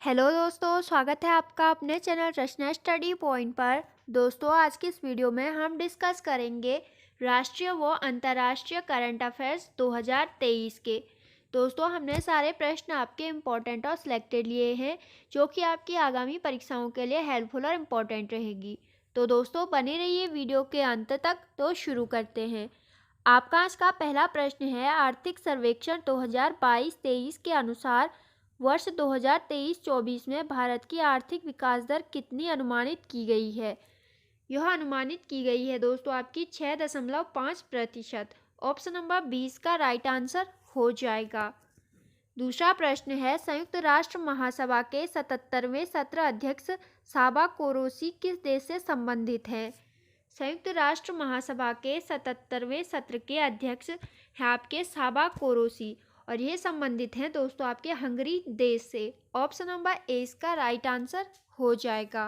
Hello दोस्तों, स्वागत है आपका अपने चैनल रचना स्टडी पॉइंट पर। दोस्तों, आज की इस वीडियो में हम डिस्कस करेंगे राष्ट्रीय व अंतर्राष्ट्रीय करंट अफेयर्स 2023 के। दोस्तों, हमने सारे प्रश्न आपके इम्पोर्टेंट और सिलेक्टेड लिए हैं जो कि आपकी आगामी परीक्षाओं के लिए हेल्पफुल और इम्पोर्टेंट रहेगी। तो दोस्तों, बने रहिए वीडियो के अंत तक। तो शुरू करते हैं। आपका आज का पहला प्रश्न है, आर्थिक सर्वेक्षण 2022-23 के अनुसार वर्ष 2023-24 में भारत की आर्थिक विकास दर कितनी अनुमानित की गई है? यह अनुमानित की गई है दोस्तों आपकी 6.5%। ऑप्शन नंबर 20 का राइट आंसर हो जाएगा। दूसरा प्रश्न है, संयुक्त राष्ट्र महासभा के 77वें सत्र अध्यक्ष साबा कोरोसी किस देश से संबंधित हैं? संयुक्त राष्ट्र महासभा के 77वें सत्र के अध्यक्ष हैं आपके साबा कोरोसी और ये संबंधित हैं दोस्तों आपके हंगरी देश से। ऑप्शन नंबर ए इसका राइट आंसर हो जाएगा।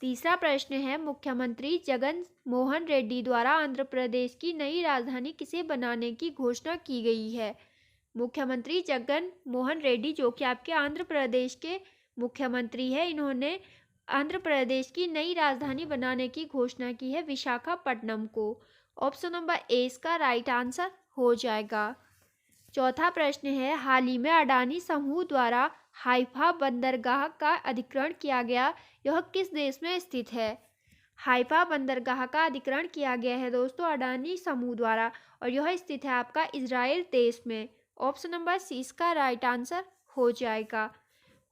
तीसरा प्रश्न है, मुख्यमंत्री जगन मोहन रेड्डी द्वारा आंध्र प्रदेश की नई राजधानी किसे बनाने की घोषणा की गई है? मुख्यमंत्री जगन मोहन रेड्डी जो कि आपके आंध्र प्रदेश के मुख्यमंत्री हैं, इन्होंने आंध्र प्रदेश की नई राजधानी बनाने की घोषणा की है विशाखापट्टनम को। ऑप्शन नंबर ए इसका राइट आंसर हो जाएगा। चौथा प्रश्न है, हाल ही में अडानी समूह द्वारा हाइफा बंदरगाह का अधिग्रहण किया गया, यह किस देश में स्थित है? हाइफा बंदरगाह का अधिग्रहण किया गया है दोस्तों अडानी समूह द्वारा और यह स्थित है आपका इजराइल देश में। ऑप्शन नंबर सी इसका राइट आंसर हो जाएगा।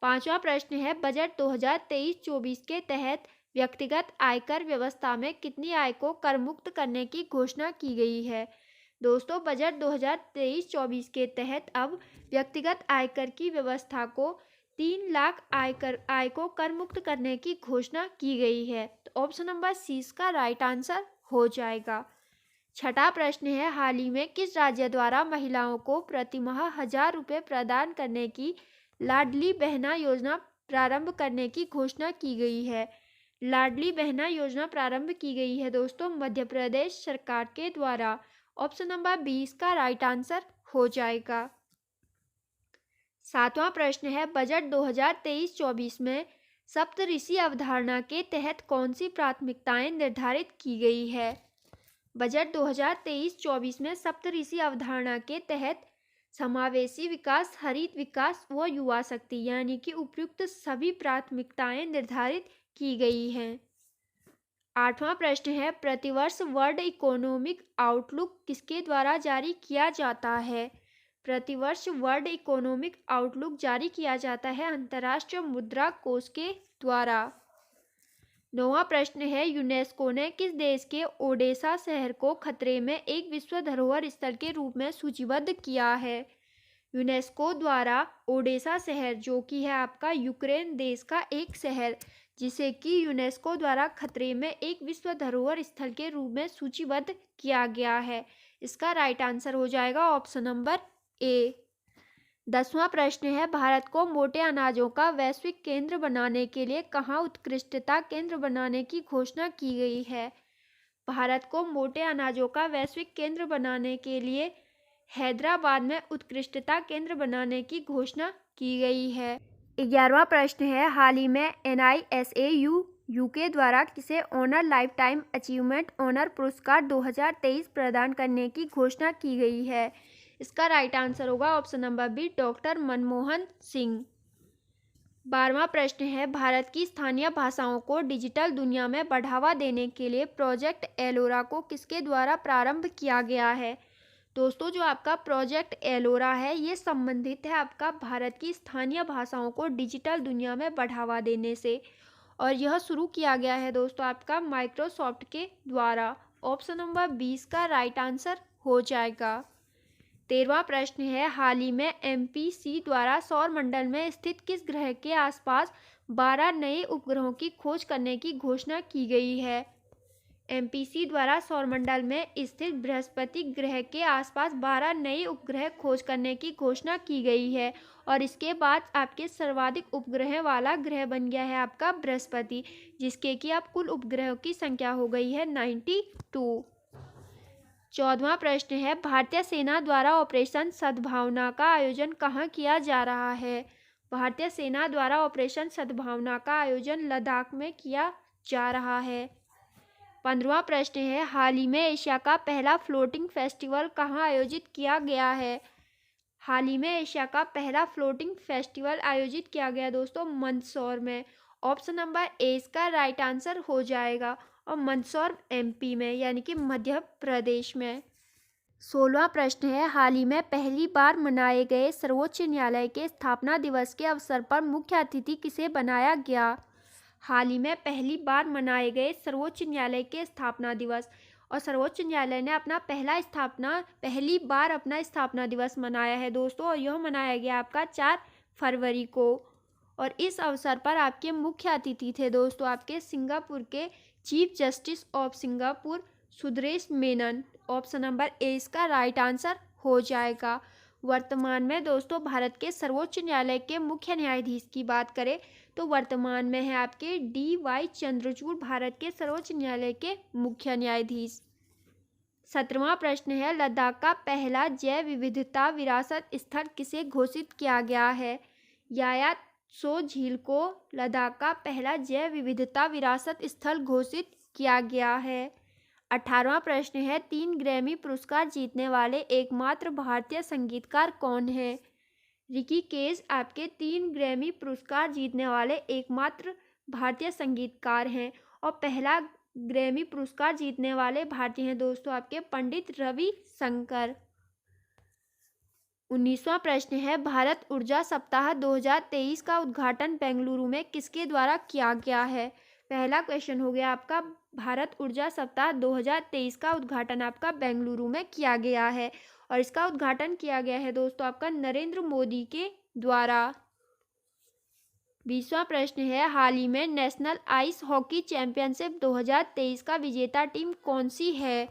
पांचवा प्रश्न है, बजट 2023-24 के तहत व्यक्तिगत आयकर व्यवस्था में कितनी आय को कर मुक्त करने की घोषणा की गई है? दोस्तों, बजट 2023-24 के तहत अब व्यक्तिगत आयकर की व्यवस्था को 3 लाख आय को कर मुक्त करने की घोषणा की गई है। तो ऑप्शन नंबर सी इसका राइट आंसर हो जाएगा। छठा प्रश्न है, हाल ही में किस राज्य द्वारा महिलाओं को प्रतिमाह 1000 रुपये प्रदान करने की लाडली बहना योजना प्रारंभ करने की घोषणा की गई है? लाडली बहना योजना प्रारंभ की गई है दोस्तों मध्य प्रदेश सरकार के द्वारा। ऑप्शन नंबर 20 का राइट आंसर हो जाएगा। सातवां प्रश्न है, बजट 2023-24 में सप्तऋषि अवधारणा के तहत कौन सी प्राथमिकताएं निर्धारित की गई है? बजट 2023-24 में सप्तऋषि अवधारणा के तहत समावेशी विकास, हरित विकास व युवा शक्ति यानी कि उपयुक्त सभी प्राथमिकताएं निर्धारित की गई हैं। आठवां प्रश्न है, प्रतिवर्ष वर्ल्ड इकोनॉमिक आउटलुक किसके द्वारा जारी किया जाता है? प्रतिवर्ष वर्ल्ड इकोनॉमिक आउटलुक जारी किया जाता है अंतर्राष्ट्रीय मुद्रा कोष के द्वारा। नौवां प्रश्न है, यूनेस्को ने किस देश के ओडेसा शहर को खतरे में एक विश्व धरोहर स्थल के रूप में सूचीबद्ध किया है? यूनेस्को द्वारा ओडेसा शहर जो कि है आपका यूक्रेन देश का एक शहर जिसे कि यूनेस्को द्वारा खतरे में एक विश्व धरोहर स्थल के रूप में सूचीबद्ध किया गया है। इसका राइट आंसर हो जाएगा ऑप्शन नंबर ए। 10वां प्रश्न है, भारत को मोटे अनाजों का वैश्विक केंद्र बनाने के लिए कहाँ उत्कृष्टता केंद्र बनाने की घोषणा की गई है? भारत को मोटे अनाजों का वैश्विक केंद्र बनाने के लिए हैदराबाद में उत्कृष्टता केंद्र बनाने की घोषणा की गई है। 11वां प्रश्न है, हाल ही में NISAU यूके द्वारा किसे honour lifetime achievement honour पुरस्कार 2023 प्रदान करने की घोषणा की गई है? इसका राइट आंसर होगा option number B, doctor Manmohan Singh. 12वां प्रश्न है, भारत की स्थानीय भाषाओं को डिजिटल दुनिया में बढ़ावा देने के लिए प्रोजेक्ट एलोरा को किसके द्वारा प्रारंभ किया गया है? दोस्तों, जो आपका प्रोजेक्ट एलोरा है ये संबंधित है आपका भारत की स्थानीय भाषाओं को डिजिटल दुनिया में बढ़ावा देने से और यह शुरू किया गया है दोस्तों आपका माइक्रोसॉफ्ट के द्वारा। ऑप्शन नंबर 20 का राइट आंसर हो जाएगा। 13वां प्रश्न है, हाल ही में MPC द्वारा सौर मंडल में स्थित किस ग्रह के आसपास 12 नए उपग्रहों की खोज करने की घोषणा की गई है? MPC द्वारा सौरमंडल में स्थित बृहस्पति ग्रह के आसपास 12 नए उपग्रह खोज करने की घोषणा की गई है और इसके बाद आपके सर्वाधिक उपग्रह वाला ग्रह बन गया है आपका बृहस्पति, जिसके कि अब कुल उपग्रहों की संख्या हो गई है 92। 14वां प्रश्न है, भारतीय सेना द्वारा ऑपरेशन सद्भावना का आयोजन कहाँ किया जा रहा है? भारतीय सेना द्वारा ऑपरेशन सद्भावना का आयोजन लद्दाख में किया जा रहा है। 15वां प्रश्न है, हाल ही में एशिया का पहला फ्लोटिंग फेस्टिवल कहाँ आयोजित किया गया है? हाल ही में एशिया का पहला फ्लोटिंग फेस्टिवल आयोजित किया गया दोस्तों मंदसौर में। ऑप्शन नंबर ए इसका राइट आंसर हो जाएगा, और मंदसौर एमपी में यानी कि मध्य प्रदेश में। 16वां प्रश्न है, हाल ही में पहली बार मनाए गए सर्वोच्च न्यायालय के स्थापना दिवस के अवसर पर मुख्य अतिथि किसे बनाया गया? हाल ही में पहली बार मनाए गए सर्वोच्च न्यायालय के स्थापना दिवस, और सर्वोच्च न्यायालय ने पहली बार अपना स्थापना दिवस मनाया है दोस्तों, और यह मनाया गया आपका 4 फरवरी को। और इस अवसर पर आपके मुख्य अतिथि थे दोस्तों आपके सिंगापुर के chief justice of Singapore Suresh Menon. Option number A इसका राइट आंसर हो जाएगा। वर्तमान में दोस्तों भारत के सर्वोच्च न्यायालय के मुख्य न्यायाधीश की बात करें तो वर्तमान में है आपके DY चंद्रचूड़ भारत के सर्वोच्च न्यायालय के मुख्य न्यायाधीश। 17वां प्रश्न है, लद्दाख का पहला जैव विविधता विरासत स्थल किसे घोषित किया गया है? यायात्सो झील को लद्दाख का पहला जैव विविधता विरासत स्थल घोषित किया गया है। 18वां प्रश्न है, 3 ग्रैमी पुरस्कार जीतने वाले एकमात्र भारतीय संगीतकार कौन है? रिकी केज आपके 3 ग्रैमी पुरस्कार जीतने वाले एकमात्र भारतीय संगीतकार हैं, और पहला ग्रैमी पुरस्कार जीतने वाले भारतीय हैं दोस्तों आपके पंडित रवि शंकर। 19वां प्रश्न है, भारत ऊर्जा सप्ताह 2023 का उद्घाटन बेंगलुरु में किसके द्वारा किया गया है? पहला क्वेश्चन हो गया आपका, भारत ऊर्जा सप्ताह 2023 का उद्घाटन आपका बेंगलुरु में किया गया है, और इसका उद्घाटन किया गया है दोस्तों आपका नरेंद्र मोदी के द्वारा। 20वां प्रश्न है, हाल ही में नेशनल आइस हॉकी चैंपियनशिप 2023 का विजेता टीम कौन सी है?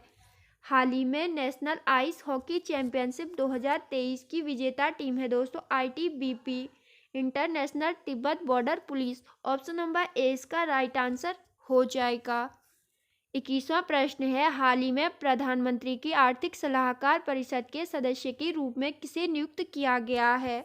हाल ही में नेशनल आइस हॉकी चैंपियनशिप 2023 की विजेता टीम है दोस्तों ITBP international Tibet border police. Option number A इसका राइट आंसर हो जाएगा। 21वां प्रश्न है, हाल ही में प्रधानमंत्री की आर्थिक सलाहकार परिषद के सदस्य के रूप में किसे नियुक्त किया गया है?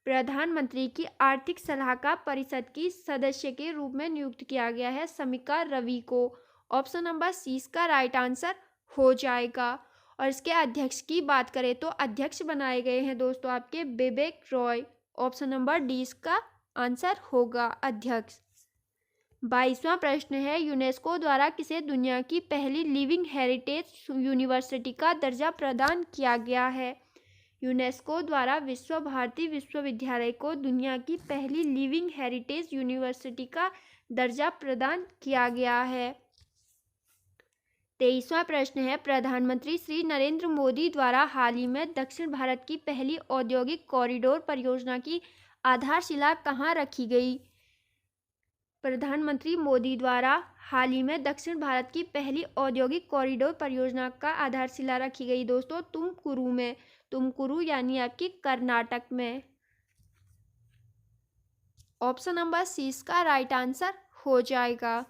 प्रधानमंत्री की आर्थिक सलाहकार परिषद की सदस्य के रूप में नियुक्त किया गया है समीका रवि को। ऑप्शन नंबर सी इसका राइट आंसर हो जाएगा। और इसके अध्यक्ष की बात करें तो अध्यक्ष बनाए गए हैं दोस्तों आपके बिबेक रॉय। ऑप्शन नंबर डी इसका आंसर होगा अध्यक्ष। 22वां प्रश्न है, यूनेस्को द्वारा किसे दुनिया की पहली लिविंग हेरिटेज यूनिवर्सिटी का दर्जा प्रदान किया गया है? यूनेस्को द्वारा विश्व भारती विश्वविद्यालय को दुनिया की पहली लिविंग हेरिटेज यूनिवर्सिटी का दर्जा प्रदान किया गया है। 23वां प्रश्न है, प्रधानमंत्री श्री नरेंद्र मोदी द्वारा हाल ही में दक्षिण भारत की पहली औद्योगिक कॉरिडोर परियोजना की आधारशिला कहाँ रखी गई? प्रधानमंत्री मोदी द्वारा हाल ही में दक्षिण भारत की पहली औद्योगिक कॉरिडोर परियोजना का आधारशिला रखी गई दोस्तों तुमकुरू में। तुमकुरू यानी आपकी कर्नाटक में। ऑप्शन नंबर सी इसका राइट आंसर हो जाएगा।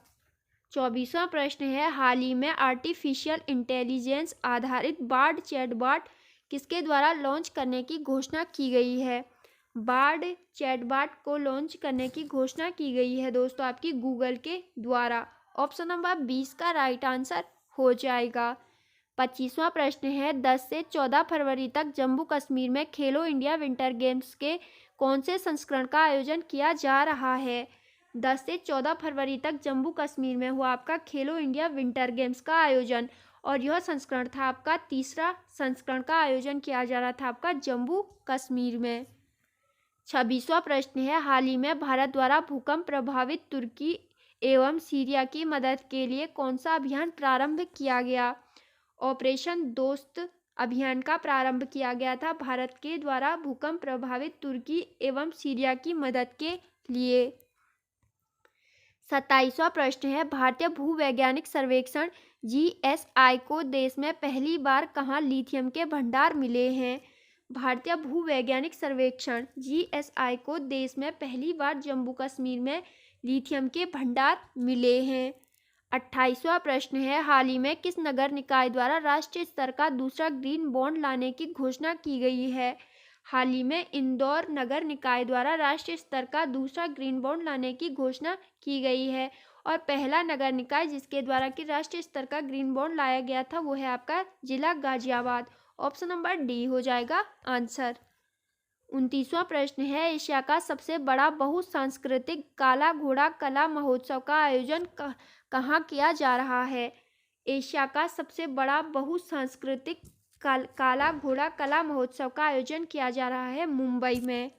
24वां प्रश्न है, हाल ही में आर्टिफिशियल इंटेलिजेंस आधारित बार्ड चैटबॉट किसके द्वारा लॉन्च करने की घोषणा की गई है? बार्ड चैटबॉट को लॉन्च करने की घोषणा की गई है दोस्तों आपकी गूगल के द्वारा। ऑप्शन नंबर 20 का राइट आंसर हो जाएगा। 25वां प्रश्न है, 10 से 14 फरवरी तक जम्मू कश्मीर में खेलो इंडिया विंटर गेम्स के कौन से संस्करण का आयोजन किया जा रहा है? 10 से 14 फरवरी तक जम्मू कश्मीर में हुआ आपका खेलो इंडिया विंटर गेम्स का आयोजन, और यह संस्करण था आपका तीसरा संस्करण का आयोजन किया जा रहा था आपका जम्मू कश्मीर में। 26वां प्रश्न है, हाल ही में भारत द्वारा भूकंप प्रभावित तुर्की एवं सीरिया की मदद के लिए कौन सा अभियान प्रारंभ किया गया? ऑपरेशन दोस्त अभियान का प्रारंभ किया गया था भारत के द्वारा भूकंप प्रभावित तुर्की एवं सीरिया की मदद के लिए। 27वां प्रश्न है, भारतीय भूवैज्ञानिक सर्वेक्षण GSI को देश में पहली बार कहाँ लिथियम के भंडार मिले हैं? भारतीय भूवैज्ञानिक सर्वेक्षण GSI को देश में पहली बार जम्मू कश्मीर में लिथियम के भंडार मिले हैं। 28वां प्रश्न है, हाल ही में किस नगर निकाय द्वारा राष्ट्रीय स्तर का दूसरा ग्रीन बॉन्ड लाने की घोषणा की गई है? हाल ही में इंदौर नगर निकाय द्वारा राष्ट्रीय स्तर का दूसरा ग्रीन बॉन्ड लाने की घोषणा की गई है। और पहला नगर निकाय जिसके द्वारा कि राष्ट्रीय स्तर का ग्रीन बॉन्ड लाया गया था वो है आपका जिला गाजियाबाद। ऑप्शन नंबर डी हो जाएगा आंसर। 29वां प्रश्न है, एशिया का सबसे बड़ा बहुसांस्कृतिक काला घोड़ा कला महोत्सव का आयोजन कहाँ किया जा रहा है? एशिया का सबसे बड़ा बहुसांस्कृतिक काला घोड़ा कला महोत्सव का आयोजन किया जा रहा है मुंबई में।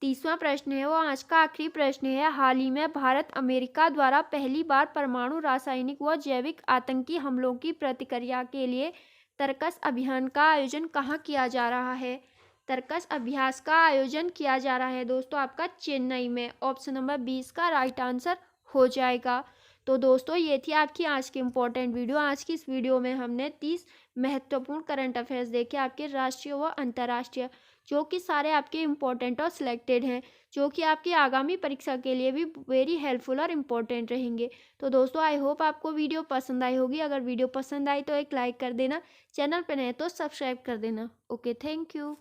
30वां प्रश्न है वो आज का आखिरी प्रश्न है, हाल ही में भारत अमेरिका द्वारा पहली बार परमाणु रासायनिक व जैविक आतंकी हमलों की प्रतिक्रिया के लिए तर्कस अभियान का आयोजन कहाँ किया जा रहा है? तर्कस अभ्यास का आयोजन किया जा रहा है दोस्तों आपका चेन्नई में। ऑप्शन नंबर 20 का राइट आंसर हो जाएगा। तो दोस्तों ये थी आपकी आज की इम्पोर्टेंट वीडियो। आज की इस वीडियो में हमने 30 महत्वपूर्ण करंट अफेयर्स देखे आपके राष्ट्रीय व अंतर्राष्ट्रीय, जो कि सारे आपके इम्पोर्टेंट और सिलेक्टेड हैं, जो कि आपकी आगामी परीक्षा के लिए भी वेरी हेल्पफुल और इम्पोर्टेंट रहेंगे। तो दोस्तों आई होप आपको वीडियो पसंद आई होगी। अगर वीडियो पसंद आई तो एक लाइक कर देना, चैनल पर नए तो सब्सक्राइब कर देना। Okay, thank you.